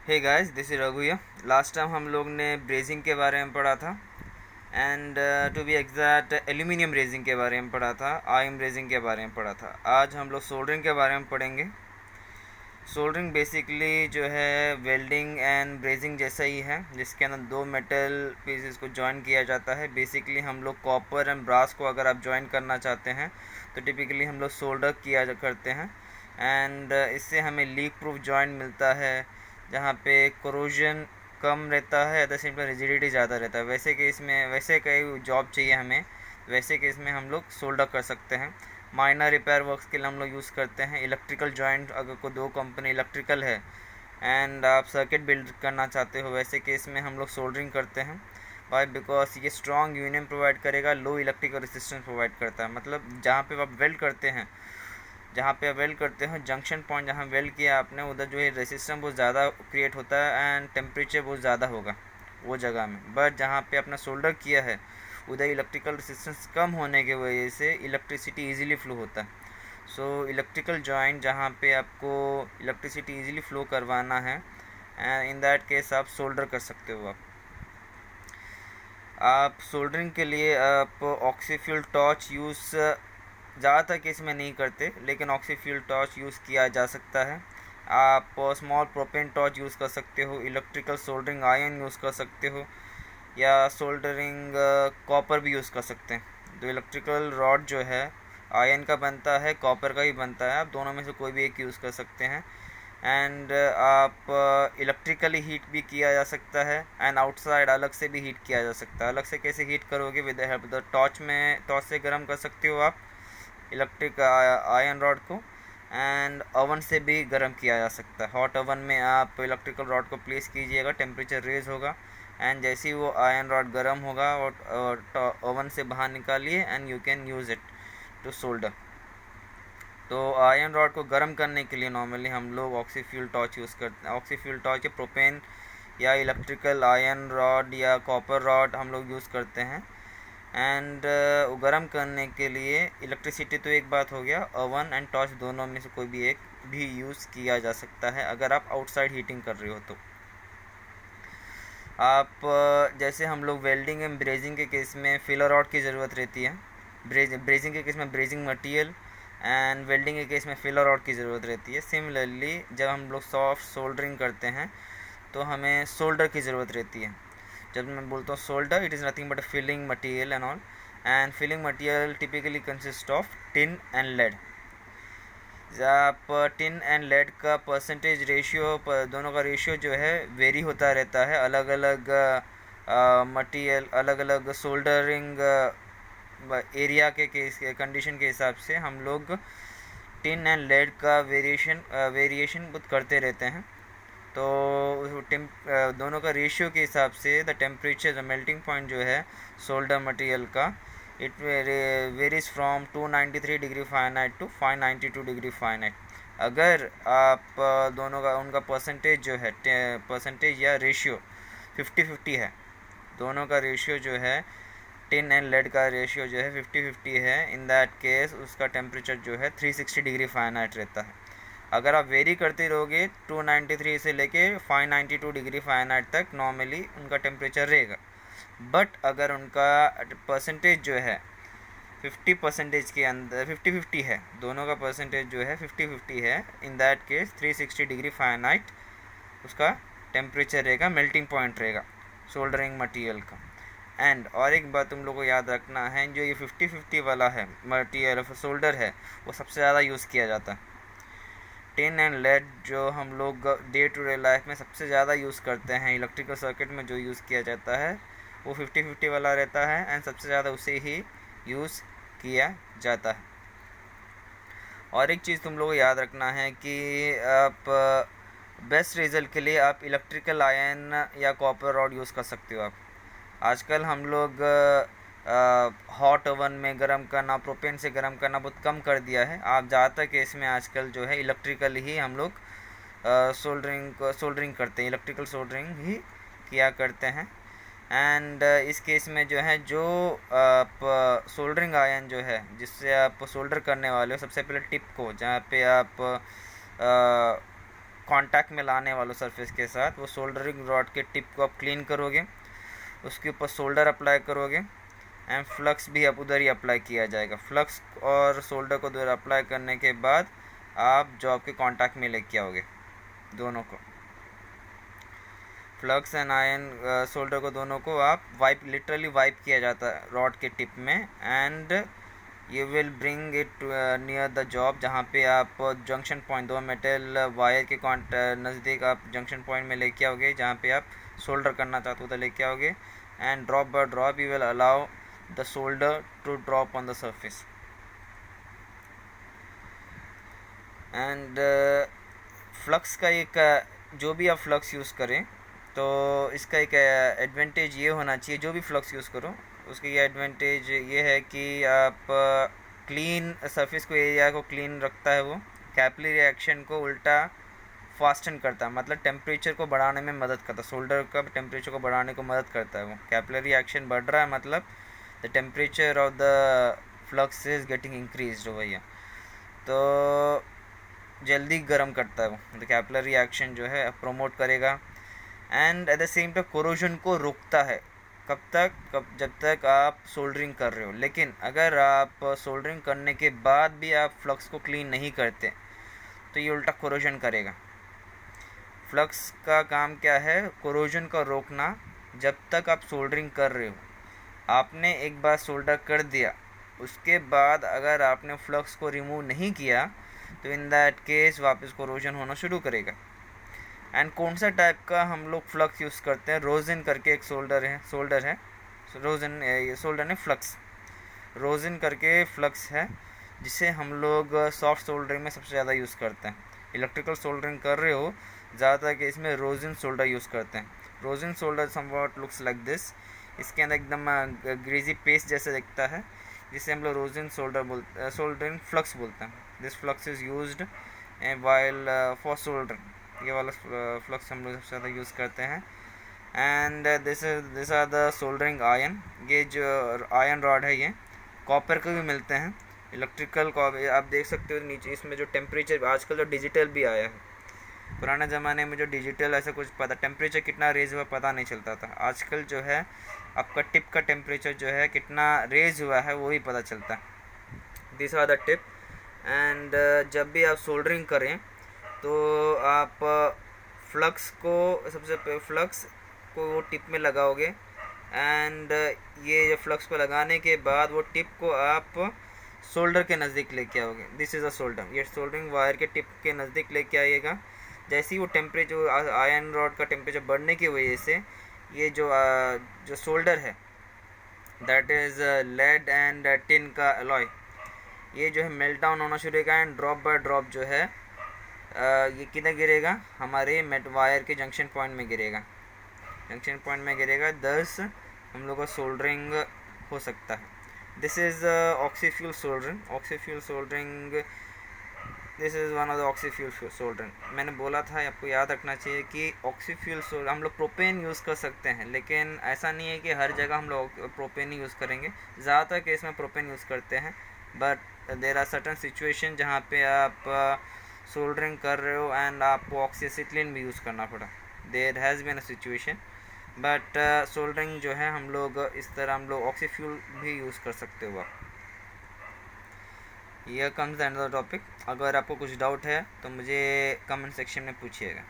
Hey guys, this is Raghu. Last time हम लोग ने ब्रेजिंग के बारे में पढ़ा था and to be exact aluminium brazing के बारे में पढ़ा था, आयरन ब्रेजिंग के बारे में पढ़ा था। आज हम लोग सोल्डरिंग के बारे में पढ़ेंगे। सोल्डरिंग बेसिकली जो है वेल्डिंग एंड ब्रेजिंग जैसा ही है, जिसके अंदर दो मेटल पीसेस को जॉइन किया जाता है। बेसिकली हम लोग कॉपर एंड ब्रास को अगर आप जॉइन करना चाहते हैं तो टिपिकली हम लोग सोल्डर किया करते हैं एंड इससे हमें लीक प्रूफ जॉइंट मिलता है, जहाँ पे कोरोजन कम रहता है, at the same time rigidity ज़्यादा रहता है। वैसे कई जॉब चाहिए हमें, वैसे केस में हम लोग सोल्डर कर सकते हैं। माइनर रिपेयर वर्क्स के लिए हम लोग यूज़ करते हैं। इलेक्ट्रिकल जॉइंट, अगर कोई दो कंपनी इलेक्ट्रिकल है एंड आप सर्किट बिल्ड करना चाहते हो, वैसे केस में हम लोग सोल्डरिंग करते हैं। वाई? बिकॉज ये स्ट्रॉन्ग यूनियन प्रोवाइड करेगा, लो इलेक्ट्रिकल रेजिस्टेंस प्रोवाइड करता है। मतलब जहाँ पे आप वेल्ड करते हैं जंक्शन पॉइंट जहाँ वेल्ड किया आपने, उधर जो है रेजिस्टेंस बहुत ज़्यादा क्रिएट होता है एंड टेम्परेचर बहुत ज़्यादा होगा वो जगह में। बट जहाँ पे अपना सोल्डर किया है उधर इलेक्ट्रिकल रेजिस्टेंस कम होने की वजह से इलेक्ट्रिसिटी ईजिली फ्लो होता है। सो इलेक्ट्रिकल जॉइंट जहाँ पे आपको इलेक्ट्रिसिटी ईजिली फ्लो करवाना है, इन दैट केस आप सोल्डर कर सकते हो। आप सोल्डरिंग के लिए आप ऑक्सीफ्यूल टॉर्च यूज़ ज़्यादातर केस में नहीं करते, लेकिन ऑक्सीफ्यूल टॉर्च यूज़ किया जा सकता है। आप स्मॉल प्रोपेन टॉर्च यूज़ कर सकते हो, इलेक्ट्रिकल सोल्डरिंग आयरन यूज़ कर सकते हो, या सोल्डरिंग कॉपर भी यूज़ कर सकते हैं। जो इलेक्ट्रिकल रॉड जो है आयरन का बनता है, कॉपर का भी बनता है, आप दोनों में से कोई भी एक यूज़ कर सकते हैं। एंड आप इलेक्ट्रिकली हीट भी किया जा सकता है एंड आउटसाइड अलग से भी हीट किया जा सकता है। अलग से कैसे हीट करोगे? With the help the torch से गर्म कर सकते हो आप इलेक्ट्रिक आयरन रॉड को, एंड ओवन से भी गर्म किया जा सकता है। हॉट ओवन में आप इलेक्ट्रिकल रॉड को प्लेस कीजिएगा, टेम्परेचर रेज होगा एंड जैसे ही वो आयरन रॉड गर्म होगा और ओवन से बाहर निकालिए and you can use it to solder. तो आयरन रॉड को गर्म करने के लिए नॉर्मली हम लोग ऑक्सीफ्यूल टॉर्च यूज़ करते हैं। ऑक्सीफ्यूल टॉर्च या प्रोपेन या इलेक्ट्रिकल आयरन रॉड या कॉपर रॉड हम लोग यूज़ करते हैं। एंड गर्म करने के लिए इलेक्ट्रिसिटी तो एक बात हो गया, ओवन एंड टॉर्च दोनों में से कोई भी एक भी यूज़ किया जा सकता है अगर आप आउटसाइड हीटिंग कर रहे हो तो। आप जैसे हम लोग वेल्डिंग एंड ब्रेजिंग के केस में फिलर रॉड की ज़रूरत रहती है। ब्रेजिंग के केस में ब्रेजिंग मटेरियल एंड वेल्डिंग के केस में फिलर रॉड की ज़रूरत रहती है। सिमिलरली जब हम लोग सॉफ्ट सोल्डरिंग करते हैं तो हमें सोल्डर की ज़रूरत रहती है। जब मैं बोलता हूँ solder, it is nothing but filling material and all, and filling material typically consist of tin and lead. आप टिन एंड लेड का परसेंटेज रेशियो, दोनों का रेशियो जो है वेरी होता रहता है। अलग अलग मटेरियल, अलग अलग सोल्डरिंग एरिया के केस के कंडीशन के हिसाब से हम लोग टिन एंड लेड का वेरिएशन बहुत करते रहते हैं। तो दोनों का रेशियो के हिसाब से the temperature, the melting point जो है सोल्डर मटेरियल का, it varies from 293 degree Fahrenheit to 592 degree Fahrenheit. अगर आप दोनों का उनका परसेंटेज जो है, परसेंटेज या रेशियो 50-50 है, दोनों का रेशियो जो है टिन एंड लेड का रेशियो जो है 50-50 है, इन दैट केस उसका टेम्परेचर जो है 360 डिग्री फ़ारेनहाइट रहता है। अगर आप वेरी करते रहोगे 293 से लेके 592 डिग्री फ़ारेनहाइट तक नॉर्मली उनका टेम्परेचर रहेगा। बट अगर उनका परसेंटेज जो है 50% के अंदर 50-50 है, दोनों का परसेंटेज जो है 50-50 है, in that case 360 degree Fahrenheit उसका टेम्परेचर रहेगा, मेल्टिंग पॉइंट रहेगा सोल्डरिंग मटेरियल का। एंड और एक बात तुम लोग को याद रखना है, जो ये 50-50 वाला है मटेरियल सोल्डर है, वो सबसे ज़्यादा यूज़ किया जाता है। टिन एंड लेड जो हम लोग डे टू डे लाइफ में सबसे ज़्यादा यूज़ करते हैं, इलेक्ट्रिकल सर्किट में जो यूज़ किया जाता है वो 50-50 वाला रहता है एंड सबसे ज़्यादा उसे ही यूज़ किया जाता है। और एक चीज़ तुम लोग को याद रखना है कि आप बेस्ट रिजल्ट के लिए आप इलेक्ट्रिकल आयरन या कॉपर रॉड यूज़ कर सकते हो। आप आजकल हम लोग हॉट ओवन में गर्म करना, प्रोपेन से गर्म करना बहुत कम कर दिया है। आप ज़्यादातर केस में आजकल जो है इलेक्ट्रिकल ही हम लोग सोल्डरिंग करते हैं, इलेक्ट्रिकल सोल्डरिंग ही किया करते हैं। एंड इस केस में जो है, जो आप सोल्डरिंग आयरन जो है जिससे आप सोल्डर करने वाले हो, सबसे पहले टिप को, जहाँ पे आप कांटेक्ट में लाने वाले सरफेस के साथ, वो सोल्डरिंग रॉड के टिप को आप क्लीन करोगे, उसके ऊपर सोल्डर अप्लाई करोगे एंड फ्लक्स भी आप उधर ही अप्लाई किया जाएगा। फ्लक्स और सोल्डर को उधर अप्लाई करने के बाद आप जॉब के कांटेक्ट में लेके आओगे दोनों को, फ्लक्स एंड आयन सोल्डर को दोनों को आप लिटरली वाइप किया जाता है रॉड के टिप में, and you will bring it near the job, जहाँ पे आप जंक्शन पॉइंट, दो मेटल वायर के नज़दीक आप जंक्शन पॉइंट में लेके आओगे, जहाँ पे आप सोल्डर करना चाहते हो उधर लेके आओगे, and drop by drop you will allow the solder to drop on the surface. And flux का एक जो भी आप फ्लक्स यूज़ करें तो इसका एक एडवांटेज ये होना चाहिए, जो भी फ्लक्स यूज़ करो उसकी ये एडवांटेज ये है कि आप क्लीन सरफेस को, एरिया को क्लीन रखता है, वो कैपिलरी रिएक्शन को उल्टा फास्टन करता है, मतलब टेम्परेचर को बढ़ाने में मदद करता है, सोल्डर का टेम्परेचर को बढ़ाने को मदद करता है। वो कैपिलरी रिएक्शन बढ़ रहा है मतलब the temperature of the flux is getting increase हो भैया, तो जल्दी गर्म करता है वो, तो कैपिलरी रिएक्शन जो है प्रोमोट करेगा। And at the same time corrosion को रोकता है, जब तक आप सोल्डरिंग कर रहे हो। लेकिन अगर आप सोल्डरिंग करने के बाद भी आप फ्लक्स को क्लीन नहीं करते तो ये उल्टा कोरोजन करेगा। फ्लक्स का काम क्या है? कोरोजन को रोकना। जब तक आप सोल्डरिंग कर रहे हो, आपने एक बार सोल्डर कर दिया, उसके बाद अगर आपने फ्लक्स को रिमूव नहीं किया तो इन दैट केस वापस कोरोजन होना शुरू करेगा। एंड कौन सा टाइप का हम लोग फ्लक्स यूज़ करते हैं? रोजिन करके एक सोल्डर है रोजिन, ये सोल्डर नहीं, फ्लक्स, रोजिन करके फ्लक्स है, जिसे हम लोग सॉफ्ट सोल्डरिंग में सबसे ज़्यादा यूज़ करते हैं। इलेक्ट्रिकल सोल्डरिंग कर रहे हो ज़्यादातर केस में रोजिन सोल्डर यूज़ करते हैं। Rosin solder somewhat looks like this, इसके अंदर एकदम ग्रीजी पेस्ट जैसे दिखता है, जिसे हम लोग रोजिन सोल्डरिंग फ्लक्स बोलते हैं। This flux is used while for soldering, ये वाला फ्लक्स हम लोग सबसे ज़्यादा यूज़ करते हैं। And this are the soldering iron, ये जो आयन रॉड है ये कॉपर के भी मिलते हैं, इलेक्ट्रिकल आप देख सकते हो नीचे इसमें जो टेम्परेचर, आजकल जो डिजिटल भी आया है, पुराने ज़माने में जो डिजिटल ऐसा कुछ पता टेम्परेचर कितना रेज हुआ पता नहीं चलता था, आजकल जो है आपका टिप का टेम्परेचर जो है कितना रेज हुआ है वो ही पता चलता है। This are the tip. And जब भी आप सोल्डरिंग करें तो आप फ्लक्स को वो टिप में लगाओगे, एंड ये जो फ्लक्स को लगाने के बाद वो टिप को आप सोल्डर के नज़दीक लेके आओगे। दिस इज़ अ सोल्डर, ये सोल्डरिंग वायर के टिप के नज़दीक लेके आइएगा। जैसे ही वो टेम्परेचर, आयरन रॉड का टेम्परेचर बढ़ने की वजह से ये जो सोल्डर है, that is lead and tin का अलॉय, ये जो है मेल्ट डाउन होना शुरू होगा, एंड ड्रॉप बाय ड्रॉप जो है ये किधर गिरेगा? हमारे मेट वायर के जंक्शन पॉइंट में गिरेगा, दस हम लोग का सोल्डरिंग हो सकता है। This is oxyfuel soldering, this is one of the oxyfuel soldering. मैंने बोला था, आपको याद रखना चाहिए कि ऑक्सीफ्यूल सोल्डर हम लोग प्रोपेन यूज़ कर सकते हैं, लेकिन ऐसा नहीं है कि हर जगह हम लोग प्रोपेन ही यूज़ करेंगे। ज़्यादातर केस में प्रोपेन यूज़ करते हैं, but there are certain situation जहाँ पे आप सोल्डरिंग कर रहे हो एंड आपको ऑक्सीसिक्लिन भी यूज़ करना पड़ा। There has been a situation, but soldering जो है हम लोग इस तरह हम लोग ऑक्सीफ्यूल भी यूज़ कर सकते हो आप। यह comes the end of the topic. अगर आपको कुछ डाउट है तो मुझे कमेंट सेक्शन में पूछिएगा।